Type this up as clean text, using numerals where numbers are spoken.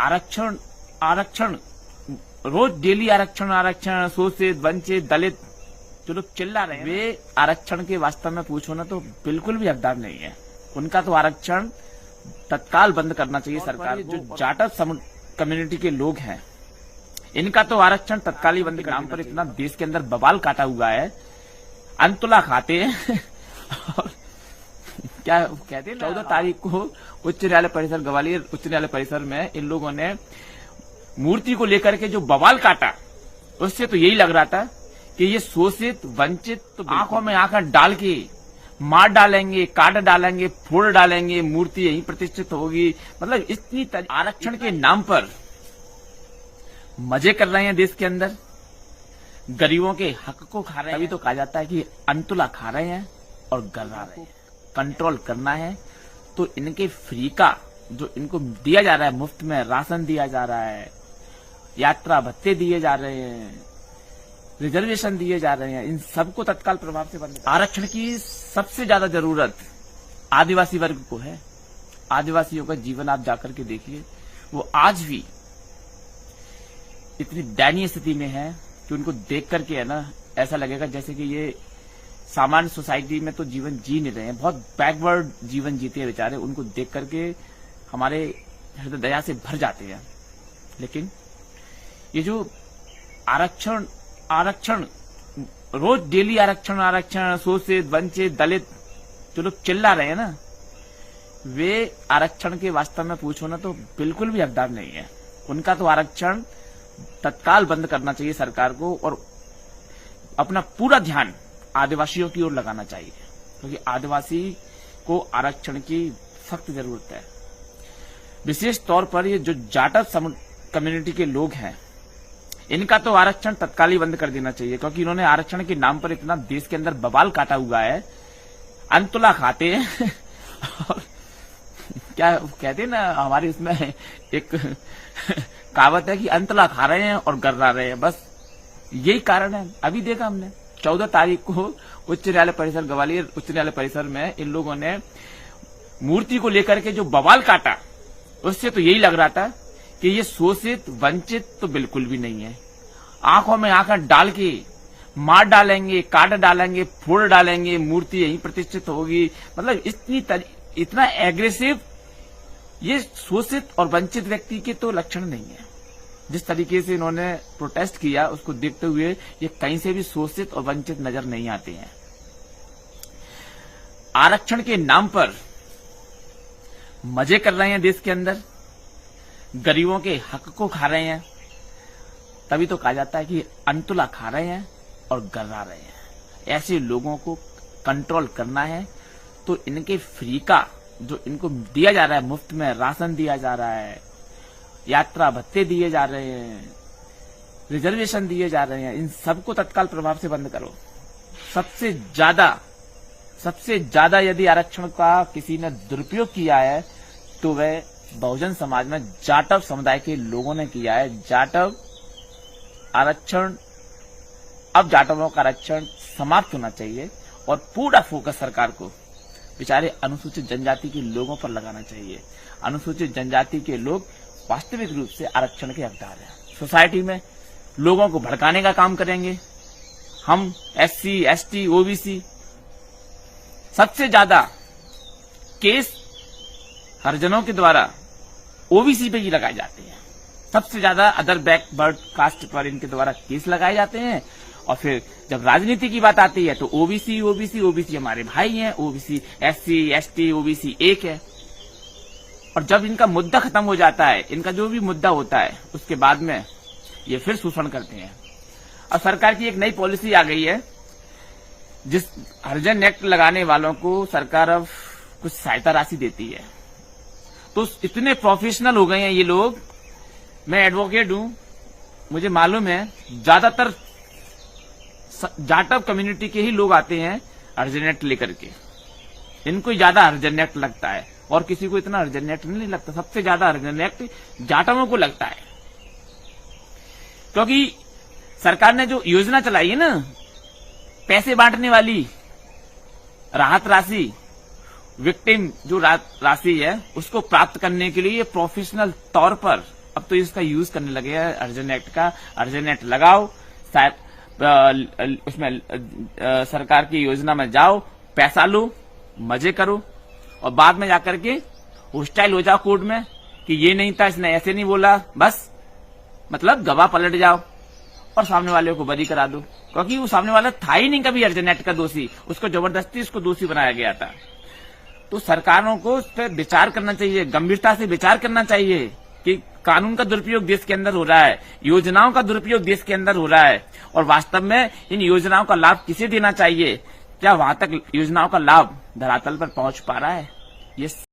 आरक्षण आरक्षण रोज डेली आरक्षण आरक्षण शोषित वंचित दलित जो लोग चिल्ला रहे हैं वे आरक्षण के वास्तव में पूछो ना तो बिल्कुल भी हकदार नहीं है। उनका तो आरक्षण तत्काल बंद करना चाहिए सरकार को। जो जाटव कम्युनिटी के लोग हैं इनका तो आरक्षण तत्काल ही बंद करने नाम पर इतना देश के अंदर बवाल काटा हुआ है। अंतुला खाते हैं और क्या कहते हैं 14 तारीख को उच्च न्यायालय परिसर ग्वालियर उच्च न्यायालय परिसर में इन लोगों ने मूर्ति को लेकर के जो बवाल काटा उससे तो यही लग रहा था कि ये शोषित वंचित तो आंखों में आंखें डाल के मार डालेंगे, काट डालेंगे, फोड़ डालेंगे, मूर्ति यहीं प्रतिष्ठित होगी। मतलब इतनी आरक्षण के नाम पर मजे कर रहे हैं देश के अंदर, गरीबों के हक को खा रहे हैं। अभी तो कहा जाता है कि अंतुला खा रहे हैं और गर्रा रहे हैं। कंट्रोल करना है तो इनके फ्री का जो इनको दिया जा रहा है, मुफ्त में राशन दिया जा रहा है, यात्रा भत्ते दिए जा रहे हैं, रिजर्वेशन दिए जा रहे हैं, इन सबको तत्काल प्रभाव से बंद। आरक्षण की सबसे ज्यादा जरूरत आदिवासी वर्ग को है। आदिवासियों का जीवन आप जाकर के देखिए, वो आज भी इतनी दयनीय स्थिति में है कि उनको देख करके है ना ऐसा लगेगा जैसे कि ये सामान्य सोसाइटी में तो जीवन जी नहीं रहे हैं, बहुत बैकवर्ड जीवन जीते हैं बेचारे। उनको देख करके हमारे हृदय दया से भर जाते हैं। लेकिन ये जो आरक्षण आरक्षण रोज डेली आरक्षण आरक्षण शोषित वंचित दलित जो लोग चिल्ला रहे हैं ना वे आरक्षण के वास्तव में पूछो ना तो बिल्कुल भी हकदार नहीं है। उनका तो आरक्षण तत्काल बंद करना चाहिए सरकार को और अपना पूरा ध्यान आदिवासियों की ओर लगाना चाहिए, क्योंकि आदिवासी को आरक्षण की सख्त जरूरत है। विशेष तौर पर ये जो जाटव कम्युनिटी के लोग हैं इनका तो आरक्षण तत्काल ही बंद कर देना चाहिए, क्योंकि इन्होंने आरक्षण के नाम पर इतना देश के अंदर बवाल काटा हुआ है। अंतुला खाते हैं और क्या कहते हैं ना हमारे इसमें एक कहावत है कि अंतला खा रहे हैं और गर्रा रहे हैं, बस यही कारण है। अभी देखा हमने 14 तारीख को उच्च न्यायालय परिसर ग्वालियर उच्च न्यायालय परिसर में इन लोगों ने मूर्ति को लेकर के जो बवाल काटा उससे तो यही लग रहा था कि ये शोषित वंचित तो बिल्कुल भी नहीं है। आंखों में आंखें डाल के मार डालेंगे, काट डालेंगे, फोड़ डालेंगे, मूर्ति यहीं प्रतिष्ठित होगी। मतलब इतना एग्रेसिव ये शोषित और वंचित व्यक्ति के तो लक्षण नहीं है। जिस तरीके से इन्होंने प्रोटेस्ट किया उसको देखते हुए ये कहीं से भी शोषित और वंचित नजर नहीं आते हैं। आरक्षण के नाम पर मजे कर रहे हैं देश के अंदर, गरीबों के हक को खा रहे हैं। तभी तो कहा जाता है कि अंतुला खा रहे हैं और गर्रा रहे हैं। ऐसे लोगों को कंट्रोल करना है तो इनके फ्री का जो इनको दिया जा रहा है, मुफ्त में राशन दिया जा रहा है, यात्रा भत्ते दिए जा रहे हैं, रिजर्वेशन दिए जा रहे हैं, इन सबको तत्काल प्रभाव से बंद करो। सबसे ज्यादा यदि आरक्षण का किसी ने दुरुपयोग किया है तो वह बहुजन समाज में जाटव समुदाय के लोगों ने किया है। जाटव आरक्षण, अब जाटवों का आरक्षण समाप्त होना चाहिए और पूरा फोकस सरकार को बेचारे अनुसूचित जनजाति के लोगों पर लगाना चाहिए। अनुसूचित जनजाति के लोग वास्तविक रूप से आरक्षण के हकदार हैं। सोसाइटी में लोगों को भड़काने का काम करेंगे। हम SC, ST, OBC सबसे ज्यादा केस हरिजनों के द्वारा OBC पे ही लगाए जाते हैं। सबसे ज्यादा अदर बैकवर्ड कास्ट पर इनके द्वारा केस लगाए जाते हैं। और फिर जब राजनीति की बात आती है तो OBC हमारे भाई हैं, OBC SC, ST, OBC एक है। और जब इनका मुद्दा खत्म हो जाता है, इनका जो भी मुद्दा होता है, उसके बाद में ये फिर शोषण करते हैं। और सरकार की एक नई पॉलिसी आ गई है, जिस हरिजन एक्ट लगाने वालों को सरकार अब कुछ सहायता राशि देती है। तो इतने प्रोफेशनल हो गए हैं ये लोग। मैं एडवोकेट हूं, मुझे मालूम है ज्यादातर जाटव कम्युनिटी के ही लोग आते हैं हरिजन एक्ट लेकर के। इनको ज्यादा हरिजन एक्ट लगता है और किसी को इतना हरिजन एक्ट नहीं लगता। सबसे ज्यादा हरिजन एक्ट जाटवों को लगता है, क्योंकि सरकार ने जो योजना चलाई है ना, पैसे बांटने वाली राहत राशि, विक्टिम जो राशि है उसको प्राप्त करने के लिए प्रोफेशनल तौर पर अब तो इसका यूज करने लगे हैं अर्जन एक्ट का। अर्जन एक्ट लगाओ, शायद उसमें सरकार की योजना में जाओ, पैसा लो, मजे करो और बाद में जाकर के होस्टाइल हो जाओ कोर्ट में कि ये नहीं था, इसने ऐसे नहीं बोला, बस मतलब गवाह पलट जाओ और सामने वाले को बरी करा दो, क्योंकि वो सामने वाला था ही नहीं कभी अर्जन एक्ट का दोषी, उसको जबरदस्ती उसको दोषी बनाया गया था। तो सरकारों को उस पर विचार करना चाहिए, गंभीरता से विचार करना चाहिए कि कानून का दुरुपयोग देश के अंदर हो रहा है, योजनाओं का दुरुपयोग देश के अंदर हो रहा है और वास्तव में इन योजनाओं का लाभ किसे देना चाहिए, क्या वहां तक योजनाओं का लाभ धरातल पर पहुंच पा रहा है। ये